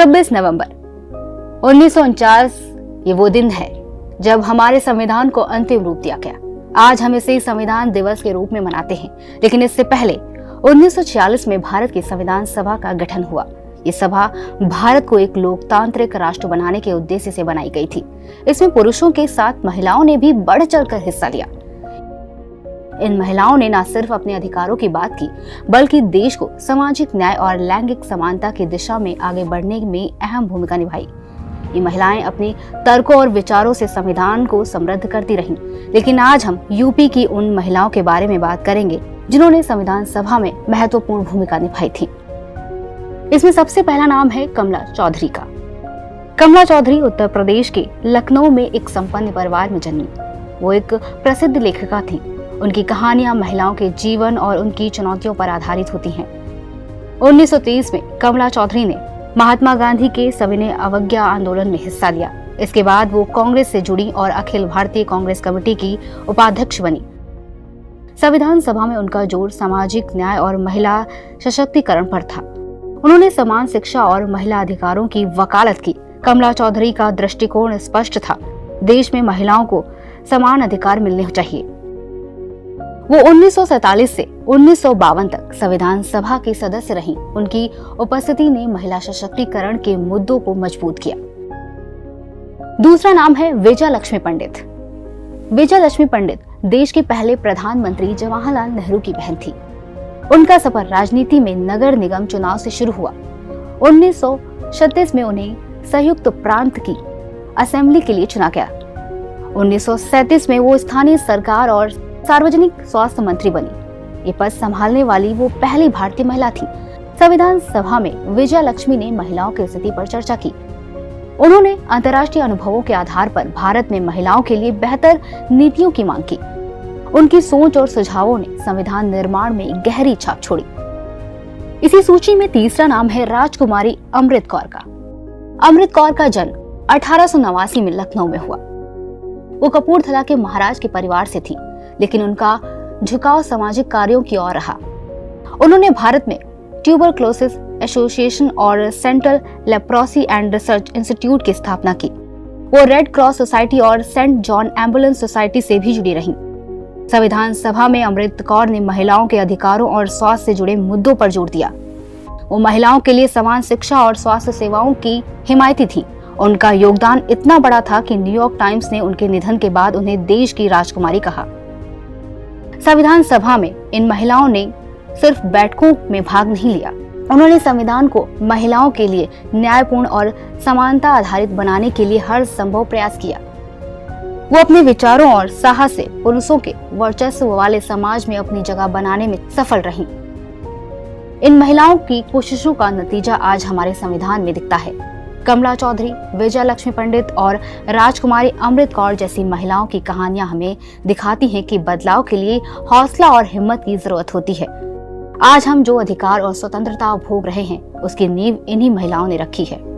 26 नवंबर 1949 ये वो दिन है जब हमारे संविधान को अंतिम रूप दिया गया। आज हम इसे संविधान दिवस के रूप में मनाते हैं, लेकिन इससे पहले 1946 में भारत की संविधान सभा का गठन हुआ। ये सभा भारत को एक लोकतांत्रिक राष्ट्र बनाने के उद्देश्य से बनाई गई थी। इसमें पुरुषों के साथ महिलाओं ने भी बढ़ चढ़कर हिस्सा लिया। इन महिलाओं ने न सिर्फ अपने अधिकारों की बात की, बल्कि देश को सामाजिक न्याय और लैंगिक समानता की दिशा में आगे बढ़ने में अहम भूमिका निभाई। ये महिलाएं अपने तर्कों और विचारों से संविधान को समृद्ध करती रहीं। लेकिन आज हम यूपी की उन महिलाओं के बारे में बात करेंगे जिन्होंने संविधान सभा में महत्वपूर्ण भूमिका निभाई थी। इसमें सबसे पहला नाम है कमला चौधरी का। कमला चौधरी उत्तर प्रदेश के लखनऊ में एक संपन्न परिवार में जन्मी। वो एक प्रसिद्ध लेखिका थी। उनकी कहानियां महिलाओं के जीवन और उनकी चुनौतियों पर आधारित होती हैं। 1930 में कमला चौधरी ने महात्मा गांधी के सविनय अवज्ञा आंदोलन में हिस्सा लिया। इसके बाद वो कांग्रेस से जुड़ी और अखिल भारतीय कांग्रेस कमेटी की उपाध्यक्ष बनी। संविधान सभा में उनका जोर सामाजिक न्याय और महिला सशक्तिकरण पर था। उन्होंने समान शिक्षा और महिला अधिकारों की वकालत की। कमला चौधरी का दृष्टिकोण स्पष्ट था। देश में महिलाओं को समान अधिकार मिलने चाहिए। वो 1947 से 1952 तक संविधान सभा के सदस्य रहीं। उनकी उपस्थिति ने महिला सशक्तिकरण के मुद्दों को मजबूत किया। दूसरा नाम है विजया लक्ष्मी पंडित। विजया लक्ष्मी पंडित देश के पहले प्रधानमंत्री जवाहरलाल नेहरू की बहन थी। उनका सफर राजनीति में नगर निगम चुनाव से शुरू हुआ। 1936 में उन्हें संयुक्त प्रांत की असेंबली के लिए चुना गया। 1937 में वो स्थानीय सरकार और सार्वजनिक स्वास्थ्य मंत्री बनी। ये पद संभालने वाली वो पहली भारतीय महिला थी। संविधान सभा में विजया लक्ष्मी ने महिलाओं की स्थिति पर चर्चा की। उन्होंने अंतर्राष्ट्रीय अनुभवों के आधार पर भारत में महिलाओं के लिए बेहतर नीतियों की मांग की। उनकी सोच और सुझावों ने संविधान निर्माण में गहरी छाप छोड़ी। इसी सूची में तीसरा नाम है राजकुमारी अमृत कौर का। अमृत कौर का जन्म 1889 में लखनऊ में हुआ। वो कपूरथला के महाराज के परिवार से थी, लेकिन उनका झुकाव सामाजिक कार्यों की ओर रहा। उन्होंने भारत में ट्यूबरक्लोसिस एसोसिएशन और central leprosy and research institute की स्थापना की। वो रेड क्रॉस सोसाइटी और सेंट जॉन एम्बुलेंस सोसाइटी से भी जुड़ी रहीं। संविधान सभा में अमृत कौर ने महिलाओं के अधिकारों और स्वास्थ्य से जुड़े मुद्दों पर जोर दिया। वो महिलाओं के लिए समान शिक्षा और स्वास्थ्य सेवाओं की हिमायती थी। उनका योगदान इतना बड़ा था कि न्यूयॉर्क टाइम्स ने उनके निधन के बाद उन्हें देश की राजकुमारी कहा। संविधान सभा में इन महिलाओं ने सिर्फ बैठकों में भाग नहीं लिया। उन्होंने संविधान को महिलाओं के लिए न्यायपूर्ण और समानता आधारित बनाने के लिए हर संभव प्रयास किया। वो अपने विचारों और साहस से पुरुषों के वर्चस्व वाले समाज में अपनी जगह बनाने में सफल रहीं। इन महिलाओं की कोशिशों का नतीजा आज हमारे संविधान में दिखता है। कमला चौधरी, विजया लक्ष्मी पंडित और राजकुमारी अमृत कौर जैसी महिलाओं की कहानियां हमें दिखाती हैं कि बदलाव के लिए हौसला और हिम्मत की जरूरत होती है। आज हम जो अधिकार और स्वतंत्रता भोग रहे हैं, उसकी नींव इन्हीं महिलाओं ने रखी है।